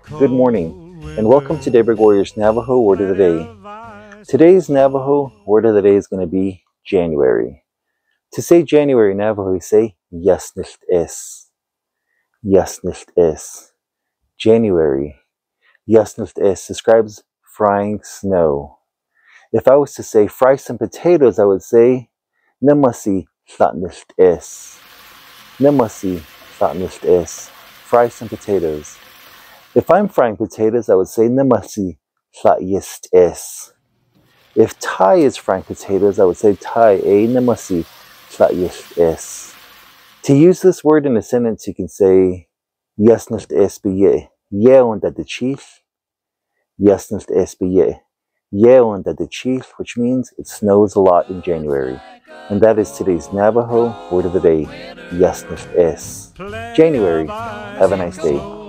Good morning, and welcome to Daybreak Warriors Navajo Word of the Day. Today's Navajo Word of the Day is going to be January. To say January in Navajo, you say Niłt'ees. Niłt'ees. January. Niłt'ees describes frying snow. If I was to say fry some potatoes, I would say Niłt'ees. Niłt'ees. Fry some potatoes. If I'm frying potatoes, I would say Niłt'ees. If Ty is frying potatoes, I would say Ty Niłt'ees. To use this word in a sentence, you can say Niłt'ees biye. Yeon that the chief. Niłt'ees biye. Yeon that the chief, which means it snows a lot in January. And that is today's Navajo Word of the Day. Niłt'ees. January. Have a nice day.